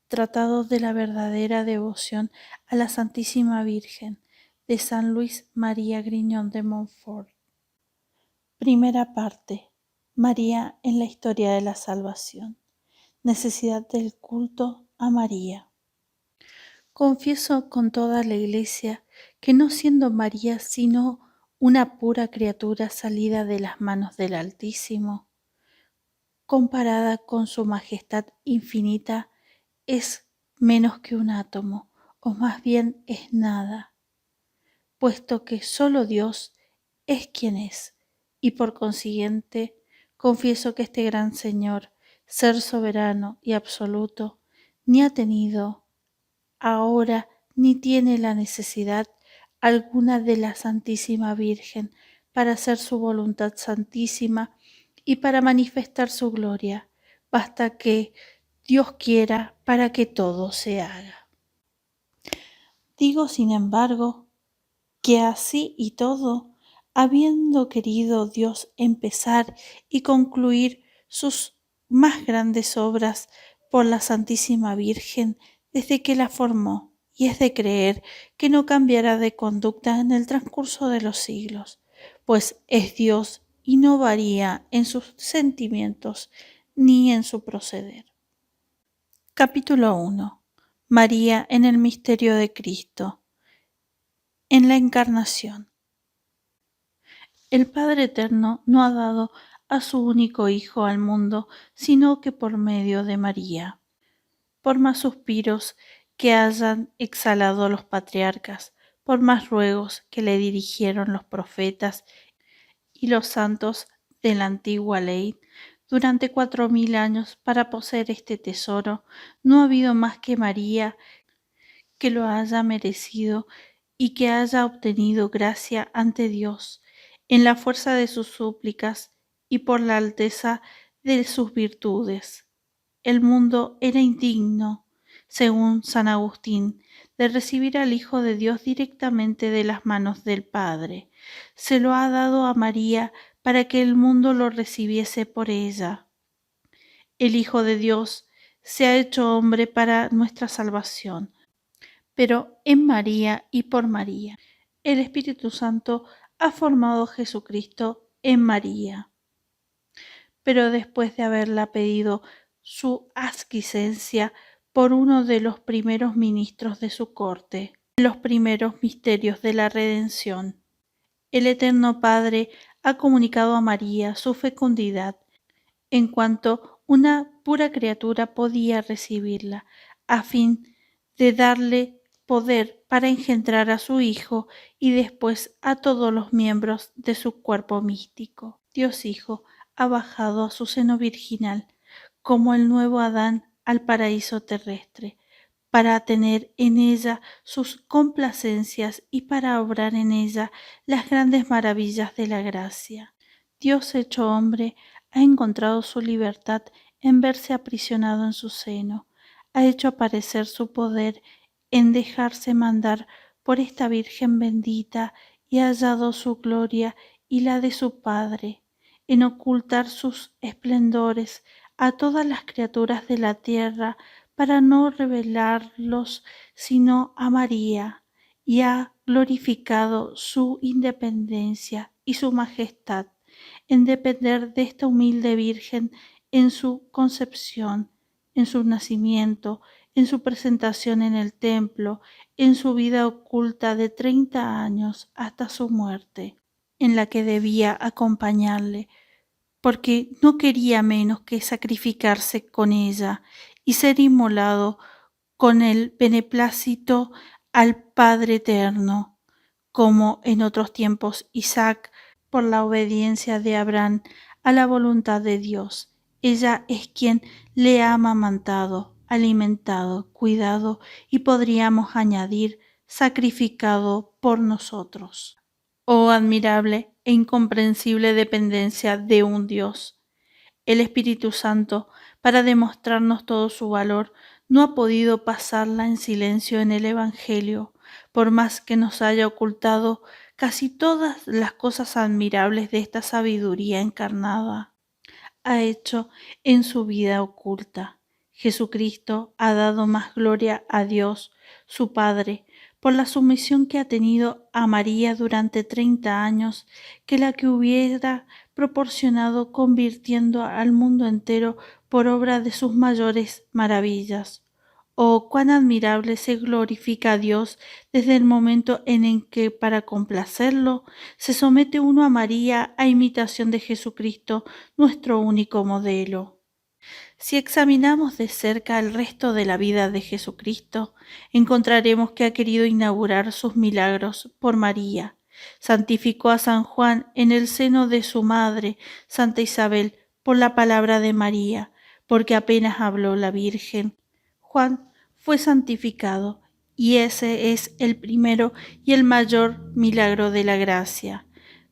Tratado de la verdadera devoción a la Santísima Virgen, de San Luis María Griñón de Montfort. Primera parte. María en la historia de la salvación. Necesidad del culto a María. Confieso con toda la Iglesia que no siendo María sino una pura criatura salida de las manos del Altísimo, comparada con su majestad infinita, es menos que un átomo, o más bien es nada, puesto que solo Dios es quien es, y por consiguiente confieso que este gran Señor, ser soberano y absoluto, ni ha tenido ahora ni tiene la necesidad alguna de la Santísima Virgen para hacer su voluntad santísima y para manifestar su gloria. Basta que Dios quiera para que todo se haga. Digo, sin embargo, que así y todo, habiendo querido Dios empezar y concluir sus más grandes obras por la Santísima Virgen desde que la formó, y es de creer que no cambiará de conducta en el transcurso de los siglos, pues es Dios y no varía en sus sentimientos ni en su proceder. Capítulo 1. María en el misterio de Cristo. En la Encarnación. El Padre Eterno no ha dado a su único Hijo al mundo, sino que por medio de María. Por más suspiros que hayan exhalado los patriarcas, por más ruegos que le dirigieron los profetas y los santos de la antigua ley, durante 4000 años para poseer este tesoro, no ha habido más que María que lo haya merecido y que haya obtenido gracia ante Dios en la fuerza de sus súplicas y por la alteza de sus virtudes. El mundo era indigno, según San Agustín, de recibir al Hijo de Dios directamente de las manos del Padre. Se lo ha dado a María para que el mundo lo recibiese por ella. El Hijo de Dios se ha hecho hombre para nuestra salvación, pero en María y por María. El Espíritu Santo ha formado a Jesucristo en María. Pero después de haberla pedido su asquiescencia por uno de los primeros ministros de su corte, los primeros misterios de la redención, el Eterno Padre ha comunicado a María su fecundidad, en cuanto una pura criatura podía recibirla, a fin de darle poder para engendrar a su Hijo y después a todos los miembros de su cuerpo místico. Dios Hijo ha bajado a su seno virginal como el nuevo Adán al paraíso terrestre, para tener en ella sus complacencias y para obrar en ella las grandes maravillas de la gracia. Dios hecho hombre ha encontrado su libertad en verse aprisionado en su seno, ha hecho aparecer su poder en dejarse mandar por esta Virgen bendita y ha hallado su gloria y la de su Padre, en ocultar sus esplendores a todas las criaturas de la tierra para no revelarlos sino a María, y ha glorificado su independencia y su majestad en depender de esta humilde Virgen en su concepción, en su nacimiento, en su presentación en el templo, en su vida oculta de 30 años hasta su muerte, en la que debía acompañarle, porque no quería menos que sacrificarse con ella y ser inmolado con el beneplácito al Padre Eterno, como en otros tiempos Isaac, por la obediencia de Abraham a la voluntad de Dios. Ella es quien le ha amamantado, alimentado, cuidado y podríamos añadir sacrificado por nosotros. Oh admirable e incomprensible dependencia de un Dios. El Espíritu Santo, para demostrarnos todo su valor, no ha podido pasarla en silencio en el Evangelio, por más que nos haya ocultado casi todas las cosas admirables de esta sabiduría encarnada. Ha hecho en su vida oculta. Jesucristo ha dado más gloria a Dios, su Padre, por la sumisión que ha tenido a María durante 30 años, que la que hubiera proporcionado convirtiendo al mundo entero por obra de sus mayores maravillas. Oh, cuán admirable se glorifica a Dios desde el momento en el que, para complacerlo, se somete uno a María a imitación de Jesucristo, nuestro único modelo. Si examinamos de cerca el resto de la vida de Jesucristo, encontraremos que ha querido inaugurar sus milagros por María. Santificó a San Juan en el seno de su madre, Santa Isabel, por la palabra de María, porque apenas habló la Virgen. Juan fue santificado, y ese es el primero y el mayor milagro de la gracia.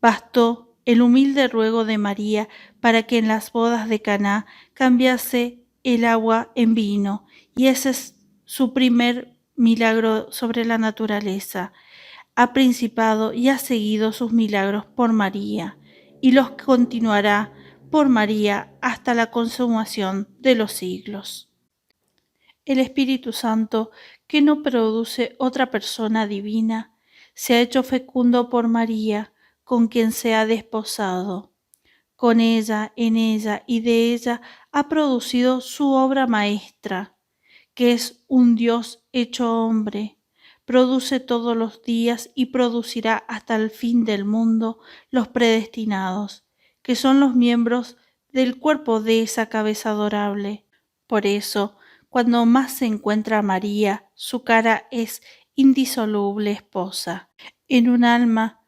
Bastó el humilde ruego de María para que en las bodas de Caná cambiase el agua en vino, y ese es su primer milagro sobre la naturaleza. Ha principado y ha seguido sus milagros por María, y los continuará por María hasta la consumación de los siglos. El Espíritu Santo, que no produce otra persona divina, se ha hecho fecundo por María, con quien se ha desposado. Con ella, en ella y de ella ha producido su obra maestra, que es un Dios hecho hombre. Produce todos los días y producirá hasta el fin del mundo los predestinados, que son los miembros del cuerpo de esa cabeza adorable. Por eso, cuando más se encuentra María, su cara es indisoluble esposa. En un alma,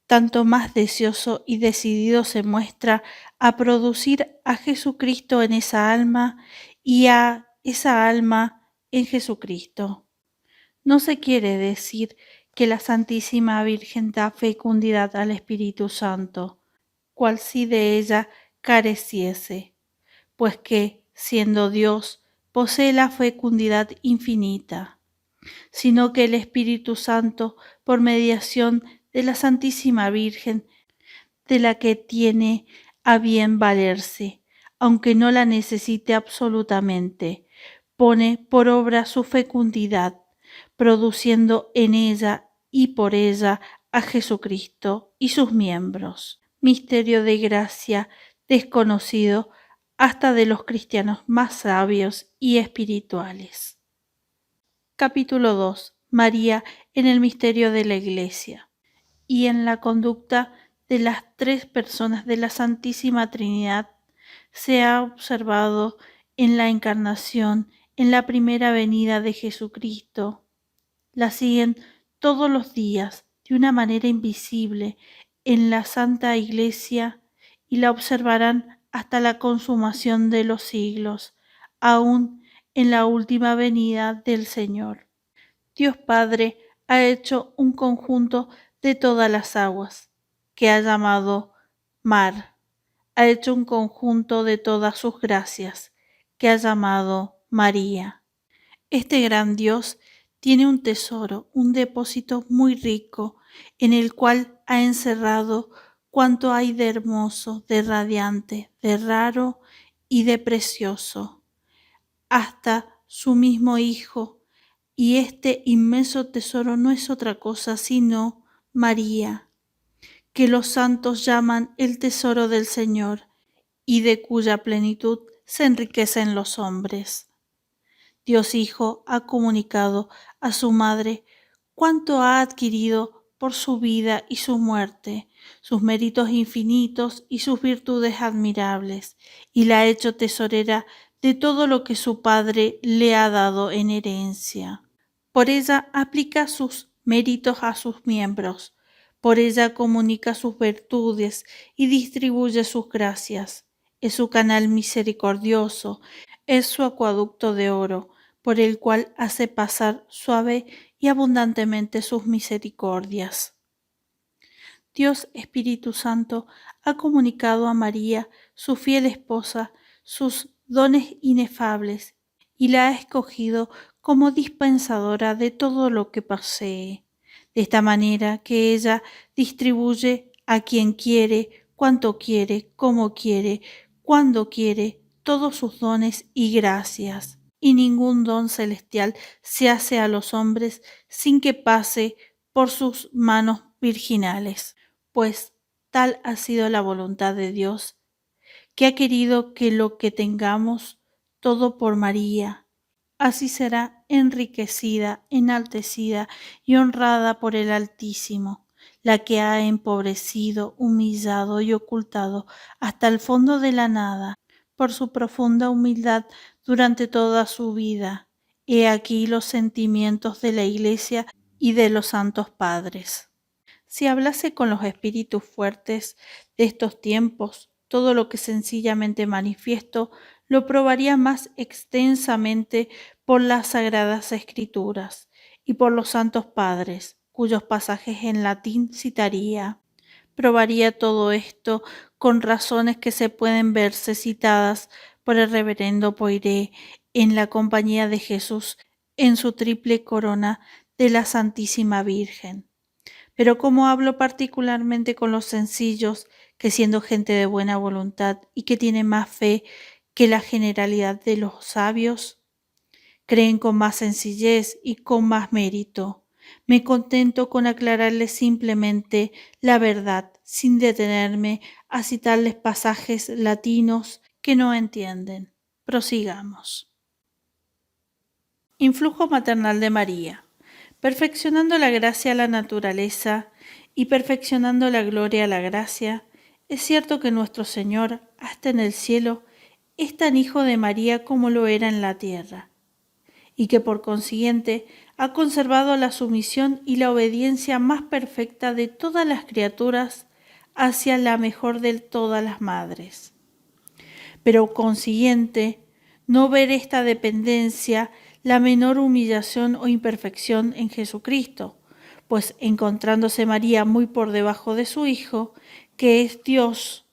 tanto más deseoso y decidido se muestra a producir a Jesucristo en esa alma y a esa alma en Jesucristo. No se quiere decir que la Santísima Virgen da fecundidad al Espíritu Santo, cual si de ella careciese, pues que, siendo Dios, posee la fecundidad infinita, sino que el Espíritu Santo, por mediación de la Santísima Virgen, de la que tiene a bien valerse, aunque no la necesite absolutamente, pone por obra su fecundidad, produciendo en ella y por ella a Jesucristo y sus miembros. Misterio de gracia desconocido hasta de los cristianos más sabios y espirituales. Capítulo 2. María en el misterio de la Iglesia y en la conducta de las tres personas de la Santísima Trinidad se ha observado en la Encarnación, en la primera venida de Jesucristo. La siguen todos los días de una manera invisible en la Santa Iglesia y la observarán hasta la consumación de los siglos, aún en la última venida del Señor. Dios Padre ha hecho un conjunto de todas las aguas, que ha llamado mar. Ha hecho un conjunto de todas sus gracias, que ha llamado María. Este gran Dios tiene un tesoro, un depósito muy rico, en el cual ha encerrado cuanto hay de hermoso, de radiante, de raro y de precioso, hasta su mismo Hijo. Y este inmenso tesoro no es otra cosa sino María, que los santos llaman el tesoro del Señor y de cuya plenitud se enriquecen los hombres. Dios Hijo ha comunicado a su Madre cuánto ha adquirido por su vida y su muerte, sus méritos infinitos y sus virtudes admirables, y la ha hecho tesorera de todo lo que su Padre le ha dado en herencia. Por ella aplica sus méritos a sus miembros, por ella comunica sus virtudes y distribuye sus gracias. Es su canal misericordioso, es su acueducto de oro, por el cual hace pasar suave y abundantemente sus misericordias. Dios Espíritu Santo ha comunicado a María, su fiel esposa, sus dones inefables y la ha escogido como dispensadora de todo lo que posee, de esta manera que ella distribuye a quien quiere, cuanto quiere, como quiere, cuando quiere, todos sus dones y gracias. y ningún don celestial se hace a los hombres sin que pase por sus manos virginales, pues tal ha sido la voluntad de Dios, que ha querido que lo que tengamos todo por María, así será enriquecida, enaltecida y honrada por el Altísimo, la que ha empobrecido, humillado y ocultado hasta el fondo de la nada por su profunda humildad durante toda su vida. He aquí los sentimientos de la Iglesia y de los santos padres. Si hablase con los espíritus fuertes de estos tiempos, todo lo que sencillamente manifiesto lo probaría más extensamente por las sagradas escrituras y por los santos padres, cuyos pasajes en latín citaría. Probaría todo esto con razones que se pueden verse citadas por el reverendo Poiré en la compañía de Jesús en su triple corona de la Santísima Virgen. Pero como hablo particularmente con los sencillos, que siendo gente de buena voluntad y que tiene más fe que la generalidad de los sabios, creen con más sencillez y con más mérito, me contento con aclararles simplemente la verdad, sin detenerme a citarles pasajes latinos que no entienden. Prosigamos. Influjo maternal de María. Perfeccionando la gracia a la naturaleza y perfeccionando la gloria a la gracia, es cierto que nuestro Señor, hasta en el cielo, es tan hijo de María como lo era en la tierra, y que por consiguiente ha conservado la sumisión y la obediencia más perfecta de todas las criaturas hacia la mejor de todas las madres. Pero consiguiente, no ver esta dependencia la menor humillación o imperfección en Jesucristo, pues encontrándose María muy por debajo de su Hijo, que es Dios,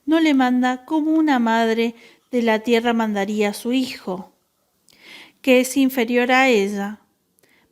no le manda como una madre de la tierra mandaría a su Hijo, que es inferior a ella.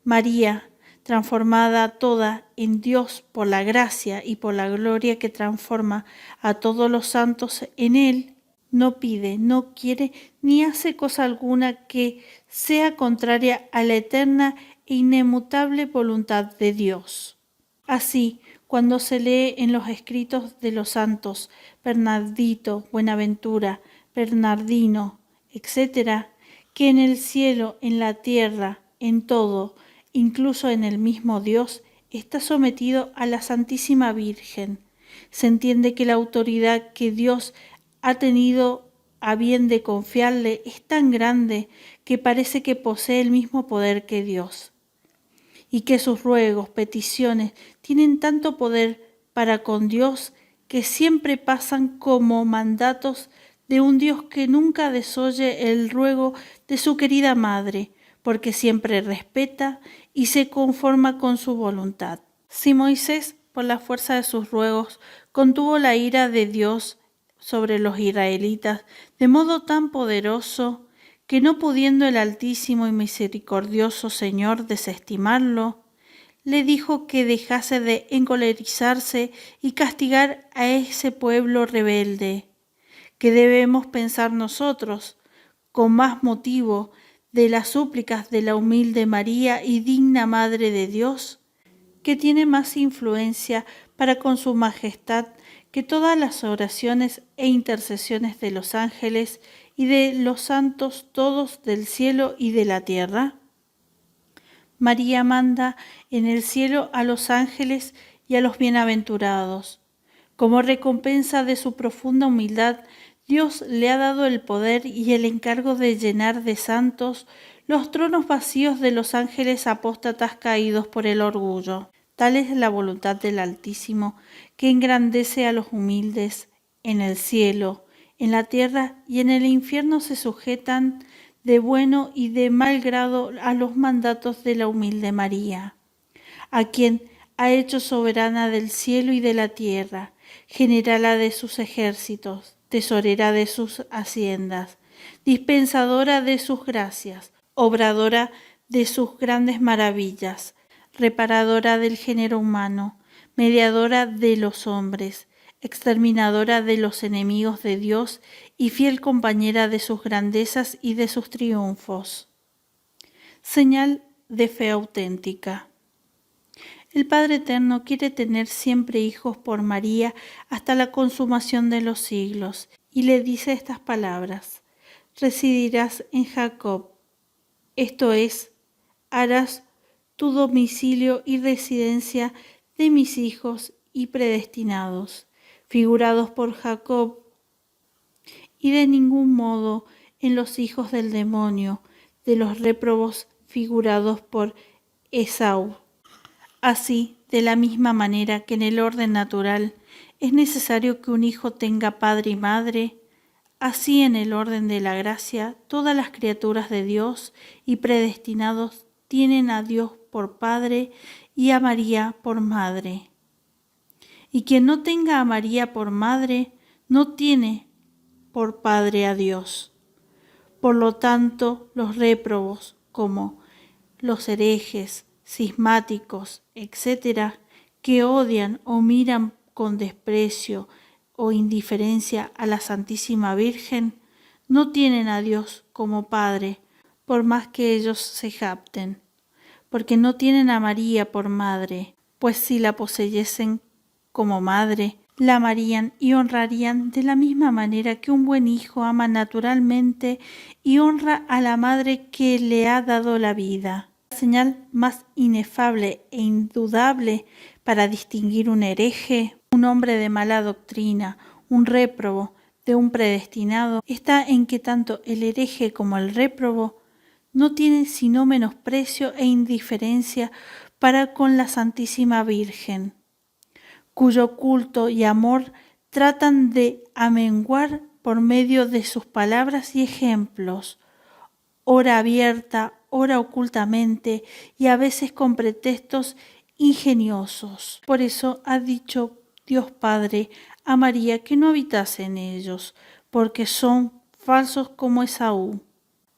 María, transformada toda en Dios por la gracia y por la gloria que transforma a todos los santos en Él, no pide, no quiere ni hace cosa alguna que sea contraria a la eterna e inmutable voluntad de Dios. Así, cuando se lee en los escritos de los santos Bernardito, Buenaventura, Bernardino, etc., que en el cielo, en la tierra, en todo, incluso en el mismo Dios, está sometido a la Santísima Virgen, se entiende que la autoridad que Dios ha tenido a bien de confiarle es tan grande que parece que posee el mismo poder que Dios, y que sus ruegos, peticiones, tienen tanto poder para con Dios que siempre pasan como mandatos de un Dios que nunca desoye el ruego de su querida madre, porque siempre respeta y se conforma con su voluntad. Si Moisés, por la fuerza de sus ruegos, contuvo la ira de Dios sobre los israelitas de modo tan poderoso que no pudiendo el Altísimo y misericordioso Señor desestimarlo, le dijo que dejase de encolerizarse y castigar a ese pueblo rebelde, que debemos pensar nosotros, con más motivo de las súplicas de la humilde María y digna Madre de Dios, que tiene más influencia para con su majestad que todas las oraciones e intercesiones de los ángeles y de los santos todos del cielo y de la tierra? María manda en el cielo a los ángeles y a los bienaventurados. Como recompensa de su profunda humildad, Dios le ha dado el poder y el encargo de llenar de santos los tronos vacíos de los ángeles apóstatas caídos por el orgullo. Tal es la voluntad del Altísimo, que engrandece a los humildes. En el cielo, en la tierra y en el infierno se sujetan de bueno y de mal grado a los mandatos de la humilde María, a quien ha hecho soberana del cielo y de la tierra, generala de sus ejércitos, tesorera de sus haciendas, dispensadora de sus gracias, obradora de sus grandes maravillas, reparadora del género humano, mediadora de los hombres, exterminadora de los enemigos de Dios y fiel compañera de sus grandezas y de sus triunfos. Señal de fe auténtica. El Padre Eterno quiere tener siempre hijos por María hasta la consumación de los siglos, y le dice estas palabras: residirás en Jacob, esto es, harás tu domicilio y residencia de mis hijos y predestinados, figurados por Jacob, y de ningún modo en los hijos del demonio, de los réprobos figurados por Esaú. Así, de la misma manera que en el orden natural es necesario que un hijo tenga padre y madre, así en el orden de la gracia todas las criaturas de Dios y predestinados tienen a Dios por Padre y a María por Madre. Y quien no tenga a María por Madre, no tiene por Padre a Dios. Por lo tanto, los réprobos, como los herejes, cismáticos, etc., que odian o miran con desprecio o indiferencia a la Santísima Virgen, no tienen a Dios como Padre, por más que ellos se jacten, porque no tienen a María por Madre, pues si la poseyesen como Madre, la amarían y honrarían de la misma manera que un buen hijo ama naturalmente y honra a la madre que le ha dado la vida. La señal más inefable e indudable para distinguir un hereje, un hombre de mala doctrina, un réprobo, de un predestinado, está en que tanto el hereje como el réprobo no tienen sino menosprecio e indiferencia para con la Santísima Virgen, cuyo culto y amor tratan de amenguar por medio de sus palabras y ejemplos, ora abierta, ora ocultamente y a veces con pretextos ingeniosos. Por eso ha dicho Dios Padre a María que no habitase en ellos, porque son falsos como Esaú.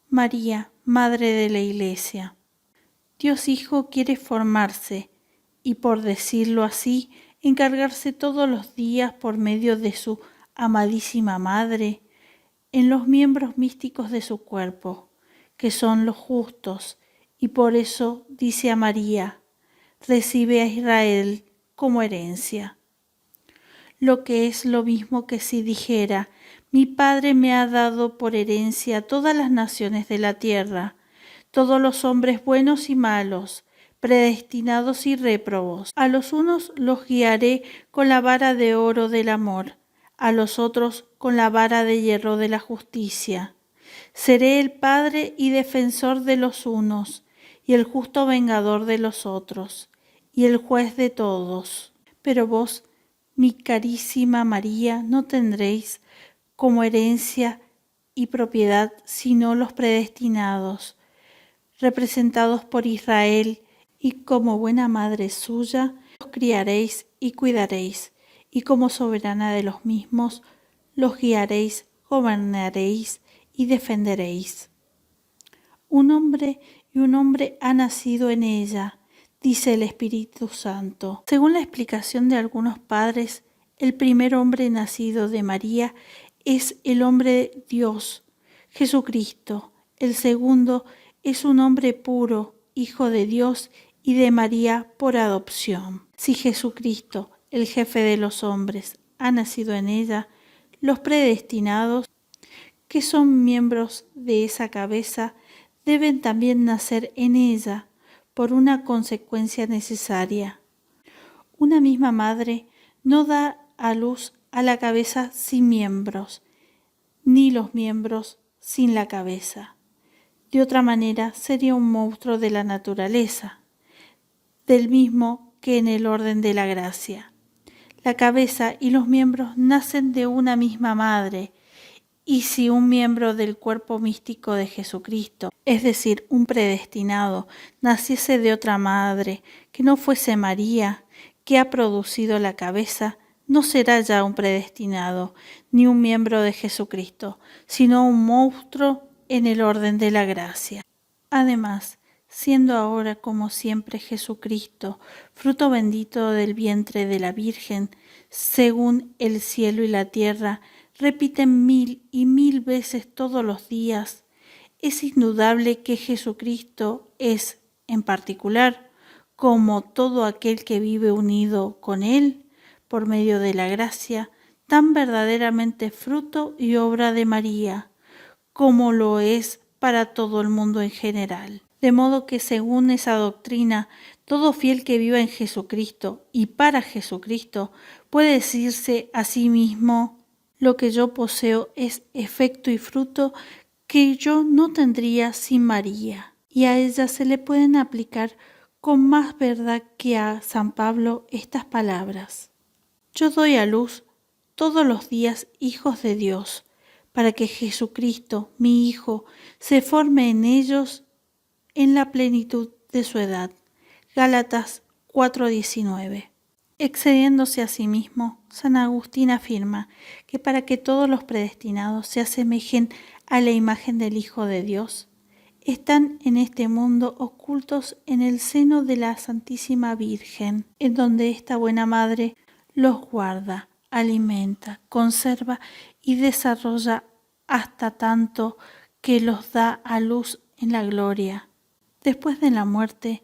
María, Madre de la Iglesia. Dios Hijo quiere formarse y, por decirlo así, encargarse todos los días por medio de su amadísima Madre en los miembros místicos de su cuerpo, que son los justos, y por eso dice a María: recibe a Israel como herencia. Lo que es lo mismo que si dijera: mi Padre me ha dado por herencia todas las naciones de la tierra, todos los hombres buenos y malos, predestinados y réprobos. A los unos los guiaré con la vara de oro del amor, a los otros con la vara de hierro de la justicia. Seré el Padre y defensor de los unos, y el justo vengador de los otros, y el juez de todos. Pero vos, mi carísima María, no tendréis como herencia y propiedad sino los predestinados, representados por Israel, y como buena madre suya, los criaréis y cuidaréis, y como soberana de los mismos, los guiaréis, gobernaréis y defenderéis. Un hombre y un hombre ha nacido en ella, dice el Espíritu Santo. Según la explicación de algunos padres, el primer hombre nacido de María es el hombre Dios, Jesucristo. El segundo es un hombre puro, Hijo de Dios y de María por adopción. Si Jesucristo, el jefe de los hombres, ha nacido en ella, los predestinados, que son miembros de esa cabeza, deben también nacer en ella por una consecuencia necesaria. Una misma madre no da a luz a la cabeza sin miembros, ni los miembros sin la cabeza. De otra manera sería un monstruo de la naturaleza, del mismo que en el orden de la gracia. La cabeza y los miembros nacen de una misma madre, y si un miembro del cuerpo místico de Jesucristo, es decir, un predestinado, naciese de otra madre que no fuese María, que ha producido la cabeza, no será ya un predestinado, ni un miembro de Jesucristo, sino un monstruo en el orden de la gracia. Además, siendo ahora como siempre Jesucristo, fruto bendito del vientre de la Virgen, según el cielo y la tierra, repiten 1000 y 1000 veces todos los días. Es indudable que Jesucristo es, en particular, como todo aquel que vive unido con Él, por medio de la gracia, tan verdaderamente fruto y obra de María, como lo es para todo el mundo en general. De modo que según esa doctrina, todo fiel que viva en Jesucristo y para Jesucristo puede decirse a sí mismo: lo que yo poseo es efecto y fruto que yo no tendría sin María. Y a ella se le pueden aplicar con más verdad que a San Pablo estas palabras: yo doy a luz todos los días hijos de Dios, para que Jesucristo, mi Hijo, se forme en ellos en la plenitud de su edad. Gálatas 4:19. Excediéndose a sí mismo, San Agustín afirma que para que todos los predestinados se asemejen a la imagen del Hijo de Dios, están en este mundo ocultos en el seno de la Santísima Virgen, en donde esta buena Madre los guarda, alimenta, conserva y desarrolla hasta tanto que los da a luz en la gloria, después de la muerte,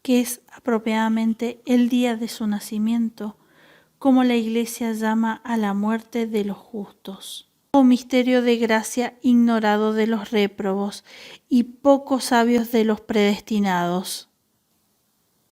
que es apropiadamente el día de su nacimiento, como la Iglesia llama a la muerte de los justos. Oh misterio de gracia ignorado de los réprobos y poco sabios de los predestinados.